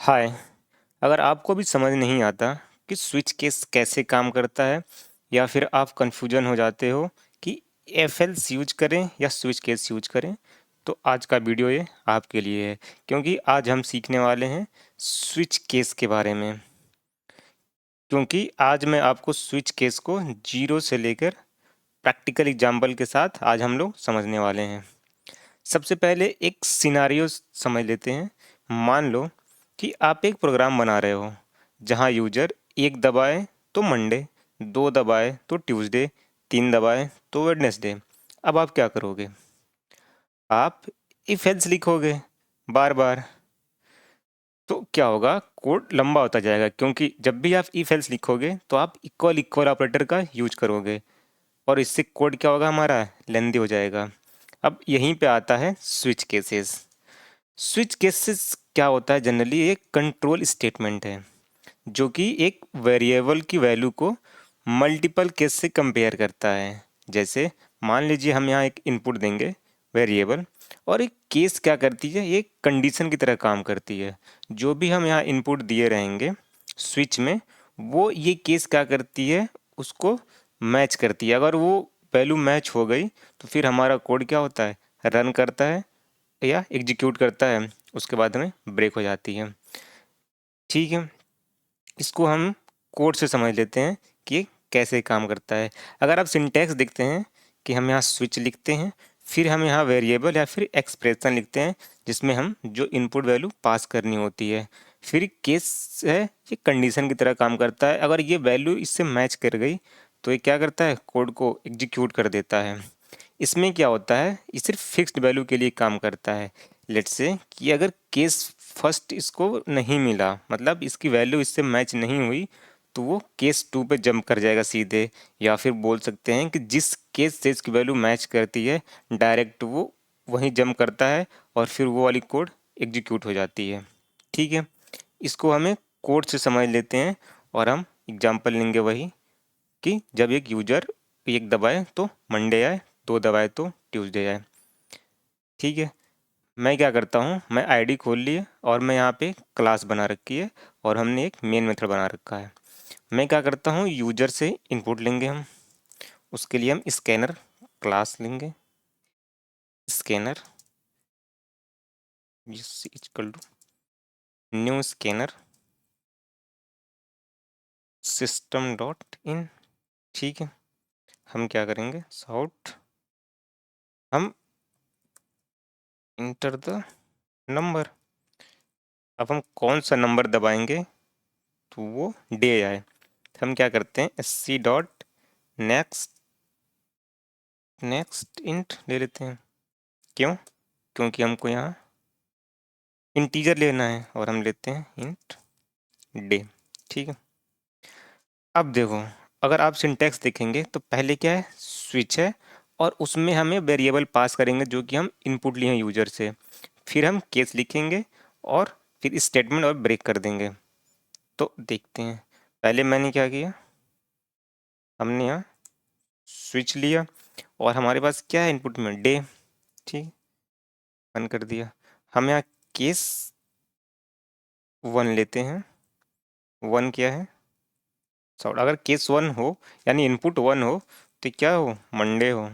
हाय। अगर आपको भी समझ नहीं आता कि स्विच केस कैसे काम करता है या फिर आप कंफ्यूजन हो जाते हो कि एफएल्स यूज करें या स्विच केस यूज करें, तो आज का वीडियो ये आपके लिए है, क्योंकि आज हम सीखने वाले हैं स्विच केस के बारे में। क्योंकि आज मैं आपको स्विच केस को जीरो से लेकर प्रैक्टिकल एग्जाम्पल के साथ आज हम लोग समझने वाले हैं। सबसे पहले एक सिनारियो समझ लेते हैं। मान लो कि आप एक प्रोग्राम बना रहे हो जहां यूजर एक दबाए तो मंडे, दो दबाए तो ट्यूसडे, तीन दबाए तो वेडनेसडे। अब आप क्या करोगे? आप इफ एल्स लिखोगे बार बार। तो क्या होगा? कोड लंबा होता जाएगा, क्योंकि जब भी आप इफ एल्स लिखोगे तो आप इक्वल इक्वल ऑपरेटर का यूज करोगे और इससे कोड क्या होगा? हमारा लेंदी हो जाएगा। अब यहीं पे आता है स्विच केसेस। स्विच केसेस क्या होता है? जनरली एक कंट्रोल स्टेटमेंट है जो कि एक वेरिएबल की वैल्यू को मल्टीपल केस से कंपेयर करता है। जैसे मान लीजिए हम यहाँ एक इनपुट देंगे वेरिएबल, और एक केस क्या करती है? एक कंडीशन की तरह काम करती है। जो भी हम यहाँ इनपुट दिए रहेंगे स्विच में, वो ये केस क्या करती है? उसको मैच करती है। अगर वो वैल्यू मैच हो गई तो फिर हमारा कोड क्या होता है? रन करता है या एग्जीक्यूट करता है, उसके बाद में ब्रेक हो जाती है। ठीक है, इसको हम कोड से समझ लेते हैं कि ये कैसे काम करता है। अगर आप सिंटैक्स देखते हैं कि हम यहाँ स्विच लिखते हैं, फिर हम यहाँ वेरिएबल या फिर एक्सप्रेशन लिखते हैं जिसमें हम जो इनपुट वैल्यू पास करनी होती है। फिर केस है, ये कंडीशन की तरह काम करता है। अगर ये वैल्यू इससे मैच कर गई तो ये क्या करता है? कोड को एग्जीक्यूट कर देता है। इसमें क्या होता है? ये सिर्फ फिक्स्ड वैल्यू के लिए काम करता है। लेट्स से कि अगर केस फर्स्ट इसको नहीं मिला, मतलब इसकी वैल्यू इससे मैच नहीं हुई, तो वो केस टू पे जंप कर जाएगा सीधे। या फिर बोल सकते हैं कि जिस केस से इसकी वैल्यू मैच करती है डायरेक्ट वो वहीं जंप करता है और फिर वो वाली कोड एग्जीक्यूट हो जाती है। ठीक है, इसको हमें कोड से समझ लेते हैं और हम एग्जांपल लेंगे वही कि जब एक यूजर एक दबाए तो मंडे आए, दो दबाए तो ट्यूसडे आए। ठीक है, मैं क्या करता हूँ? मैं आईडी खोल लिए और मैं यहाँ पे क्लास बना रखी है और हमने एक मेन मेथड बना रखा है। मैं क्या करता हूँ? यूजर से इनपुट लेंगे हम। उसके लिए हम स्कैनर क्लास लेंगे। Scanner equal to new scanner system dot in. ठीक है, हम क्या करेंगे? सॉर्ट, हम इंटर द नंबर। अब हम कौन सा नंबर दबाएंगे तो वो डे आए। हम क्या करते हैं? S c dot next, next int ले लेते हैं। क्यों? क्योंकि हमको यहाँ इंटीजर लेना है और हम लेते हैं इंट डे। ठीक है, अब देखो, अगर आप सिंटैक्स देखेंगे तो पहले क्या है? स्विच है और उसमें हमें वेरिएबल पास करेंगे जो कि हम इनपुट लिए हैं यूजर से। फिर हम केस लिखेंगे और फिर स्टेटमेंट और ब्रेक कर देंगे। तो देखते हैं, पहले मैंने क्या किया? हमने यहाँ स्विच लिया और हमारे पास क्या है इनपुट में? डे। ठीक, बंद कर दिया। हम यहाँ केस वन लेते हैं। वन क्या है? सॉरी, अगर केस वन हो यानी इनपुट वन हो तो क्या हो? मंडे हो।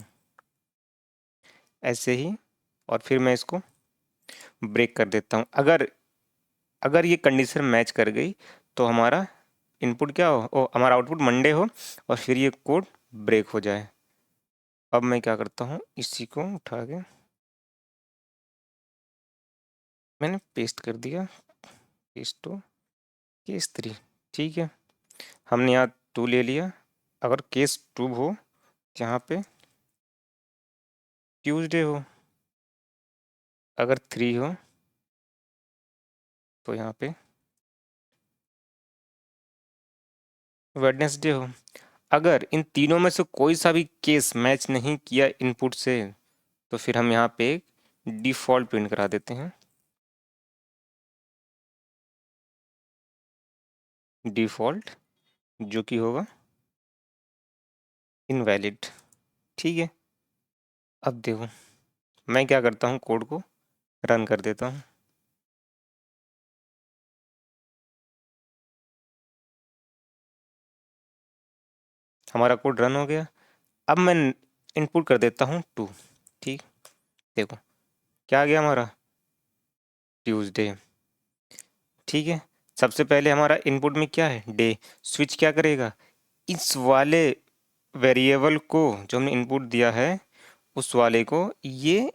ऐसे ही, और फिर मैं इसको ब्रेक कर देता हूँ। अगर अगर ये कंडीशन मैच कर गई तो हमारा इनपुट क्या हो? हमारा आउटपुट मंडे हो और फिर ये कोड ब्रेक हो जाए। अब मैं क्या करता हूँ? इसी को उठा के मैंने पेस्ट कर दिया। Paste to case three. ठीक है, हमने यहाँ टू ले लिया। अगर केस टू हो जहाँ पे ट्यूसडे हो, अगर थ्री हो तो यहाँ पे वेडनेसडे हो। अगर इन तीनों में से कोई सा भी केस मैच नहीं किया इनपुट से, तो फिर हम यहाँ पे एक डिफ़ॉल्ट प्रिंट करा देते हैं। डिफ़ॉल्ट जो कि होगा इनवैलिड। ठीक है, अब देखो, मैं क्या करता हूँ? कोड को रन कर देता हूँ। हमारा कोड रन हो गया। अब मैं इनपुट कर देता हूँ 2। ठीक, देखो क्या आ गया हमारा, ट्यूसडे। ठीक है, सबसे पहले हमारा इनपुट में क्या है, डे। स्विच क्या करेगा, इस वाले वेरिएबल को जो हमने इनपुट दिया है उस वाले को ये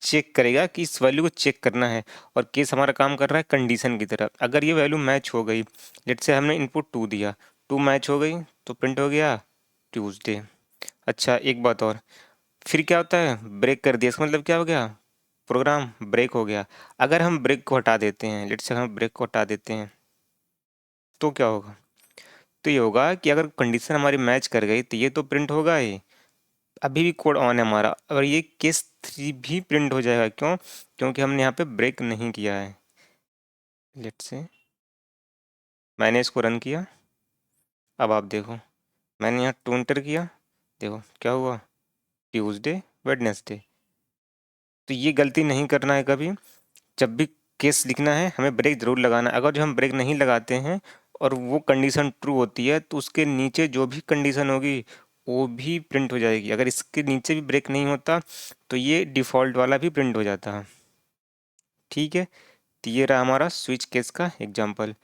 चेक करेगा कि इस वैल्यू को चेक करना है। और केस हमारा काम कर रहा है कंडीशन की तरफ। अगर ये वैल्यू मैच हो गई, लेट से हमने इनपुट 2 दिया, 2 मैच हो गई तो प्रिंट हो गया ट्यूसडे। अच्छा एक बात और, फिर क्या होता है, ब्रेक कर दिया, इसका मतलब क्या हो गया, प्रोग्राम ब्रेक हो गया। अगर हम ब्रेक को हटा देते हैं, लेट से हम ब्रेक को हटा देते हैं तो क्या होगा, तो ये होगा कि अगर कंडीशन हमारी मैच कर गई तो ये तो प्रिंट होगा ही, अभी भी कोड ऑन है हमारा, और ये केस 3 भी प्रिंट हो जाएगा। क्यों, क्योंकि हमने यहाँ पे ब्रेक नहीं किया है। लेट से मैंने इसको रन किया, अब आप देखो मैंने यहाँ 2 एंटर किया, देखो क्या हुआ, ट्यूसडे वेडनेसडे। तो ये गलती नहीं करना है कभी, जब भी केस लिखना है हमें ब्रेक ज़रूर लगाना है। अगर जो हम ब्रेक नहीं लगाते हैं और वो कंडीशन ट्रू होती है तो उसके नीचे जो भी कंडीशन होगी वो भी प्रिंट हो जाएगी। अगर इसके नीचे भी ब्रेक नहीं होता तो ये डिफ़ॉल्ट वाला भी प्रिंट हो जाता है। ठीक है, तो ये रहा हमारा स्विच केस का एग्जाम्पल।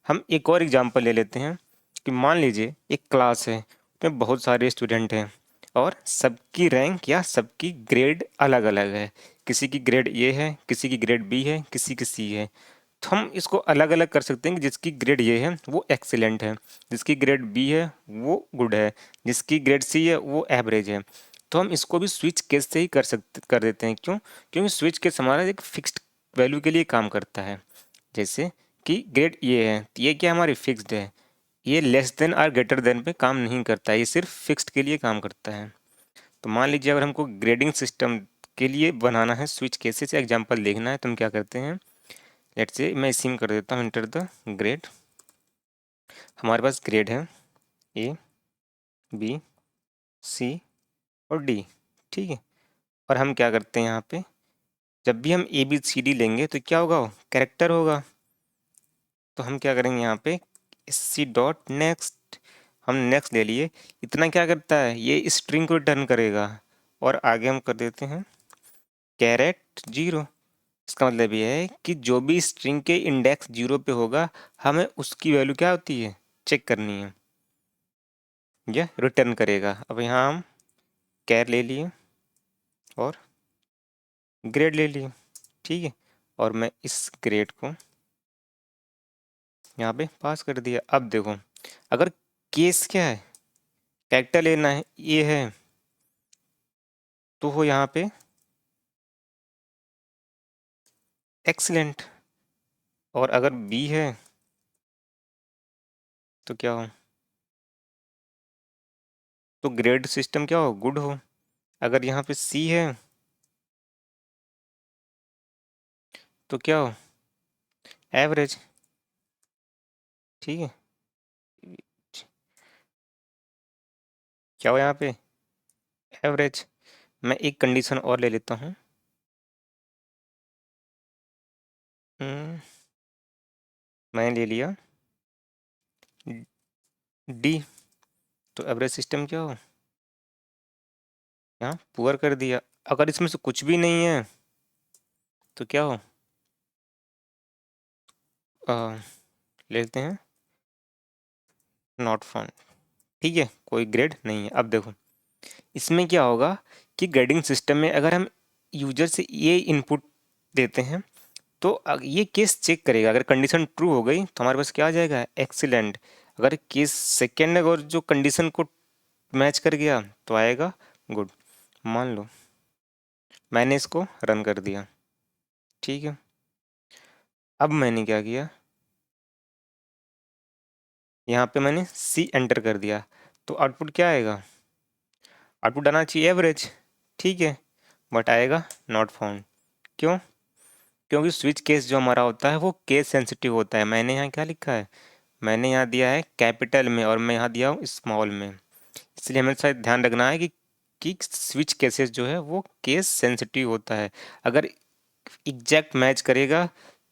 हम एक और एग्जाम्पल ले लेते हैं कि मान लीजिए एक क्लास है, उसमें बहुत सारे स्टूडेंट हैं और सबकी रैंक या सबकी ग्रेड अलग अलग है। किसी की ग्रेड ए है, किसी की ग्रेड बी है, किसी की सी है। तो हम इसको अलग अलग कर सकते हैं कि जिसकी ग्रेड ए है वो एक्सीलेंट है, जिसकी ग्रेड बी है वो गुड है, जिसकी ग्रेड सी है वो एवरेज है। तो हम इसको भी स्विच केस से ही कर देते हैं। क्यों, क्योंकि स्विच केस हमारा एक फिक्स्ड वैल्यू के लिए काम करता है। जैसे कि ग्रेड ये है तो ये क्या हमारी फिक्स्ड है, ये लेस देन और ग्रेटर देन पे काम नहीं करता है, ये सिर्फ फिक्स्ड के लिए काम करता है। तो मान लीजिए अगर हमको ग्रेडिंग सिस्टम के लिए बनाना है स्विच केसेस या एग्जांपल देखना है तो हम क्या करते हैं, लेट्स से मैं इसी में कर देता हूँ इंटर द ग्रेड। हमारे पास ग्रेड है ए बी सी और डी। ठीक है, और हम क्या करते हैं यहाँ पे, जब भी हम ए बी सी डी लेंगे तो क्या होगा, कैरेक्टर होगा। तो हम क्या करेंगे यहाँ पे, सी डॉट नेक्स्ट, हम नेक्स्ट ले लिए। इतना क्या करता है, ये स्ट्रिंग को रिटर्न करेगा। और आगे हम कर देते हैं कैरेट 0। इसका मतलब ये है कि जो भी स्ट्रिंग के इंडेक्स 0 पे होगा हमें उसकी वैल्यू क्या होती है चेक करनी है, यह रिटर्न करेगा। अब यहाँ हम कैर ले लिए और ग्रेड ले लिए। ठीक है, और मैं इस ग्रेड को यहाँ पे पास कर दिया। अब देखो अगर केस क्या है, कैरेक्टर लेना है, ये है तो हो यहाँ पे एक्सीलेंट, और अगर बी है तो क्या हो, तो ग्रेड सिस्टम क्या हो, गुड हो। अगर यहाँ पे सी है तो क्या हो, एवरेज। ठीक है, क्या हो यहाँ पे, एवरेज। मैं एक कंडीशन और ले लेता हूँ, मैंने ले लिया डी, तो एवरेज सिस्टम क्या हो, यहाँ पुअर कर दिया। अगर इसमें से कुछ भी नहीं है तो क्या हो, लेते हैं नॉट फाउंड। ठीक है, कोई ग्रेड नहीं है। अब देखो इसमें क्या होगा कि ग्रेडिंग सिस्टम में अगर हम यूजर से ये इनपुट देते हैं तो ये केस चेक करेगा। अगर कंडीशन ट्रू हो गई तो हमारे पास क्या आ जाएगा, एक्सीलेंट। अगर केस सेकेंड अगर जो कंडीशन को मैच कर गया तो आएगा गुड। मान लो मैंने इसको रन कर दिया। ठीक है, अब मैंने क्या किया, यहाँ पे मैंने सी एंटर कर दिया तो आउटपुट क्या आएगा, आउटपुट आना चाहिए एवरेज। ठीक है, बट आएगा नॉट फाउंड। क्यों, क्योंकि स्विच केस जो हमारा होता है वो केस सेंसिटिव होता है। मैंने यहाँ क्या लिखा है, मैंने यहाँ दिया है कैपिटल में और मैं यहाँ दिया हूँ स्मॉल में। इसलिए हमें शायद ध्यान रखना है कि स्विच केसेस जो है वो केस सेंसिटिव होता है। अगर एग्जैक्ट मैच करेगा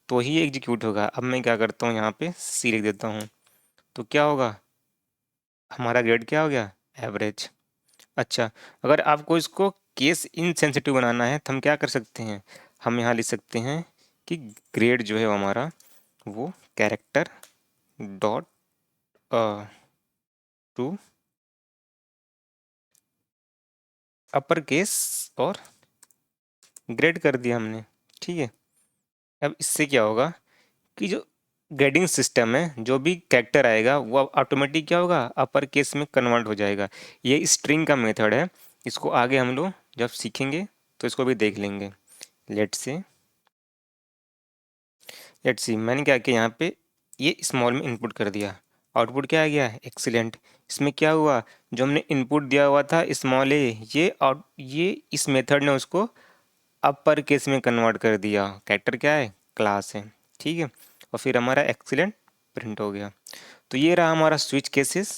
तो ही एग्जीक्यूट होगा। अब मैं क्या करता हूँ, यहाँ पे सी लिख देता हूँ तो क्या होगा, हमारा ग्रेड क्या हो गया, एवरेज। अच्छा, अगर आपको इसको केस इनसेंसिटिव बनाना है तो हम क्या कर सकते हैं, हम यहाँ लिख सकते हैं कि ग्रेड जो है वो हमारा वो character dot to upper case और ग्रेड कर दिया हमने, ठीक है। अब इससे क्या होगा कि जो ग्रेडिंग सिस्टम है, जो भी कैरेक्टर आएगा वो ऑटोमेटिक क्या होगा, अपर केस में कन्वर्ट हो जाएगा। ये स्ट्रिंग का मेथड है, इसको आगे हम लोग जब सीखेंगे तो इसको भी देख लेंगे। लेट्स सी मैंने क्या किया यहाँ पे, ये स्मॉल में इनपुट कर दिया, आउटपुट क्या आ गया, एक्सीलेंट। इसमें क्या हुआ, जो हमने इनपुट दिया हुआ था स्मॉल ए, ये इस मेथड ने उसको अपर केस में कन्वर्ट कर दिया। कैरेक्टर क्या है, क्लास है, ठीक है। और फिर हमारा एक्सीलेंट प्रिंट हो गया। तो ये रहा हमारा स्विच केसेस।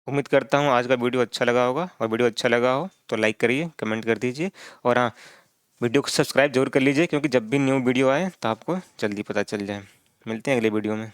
उम्मीद करता हूँ आज का वीडियो अच्छा लगा होगा, और वीडियो अच्छा लगा हो तो लाइक करिए, कमेंट कर दीजिए, और हाँ, वीडियो को सब्सक्राइब जरूर कर लीजिए, क्योंकि जब भी न्यू वीडियो आए तो आपको जल्दी पता चल जाए। मिलते हैं अगले वीडियो में।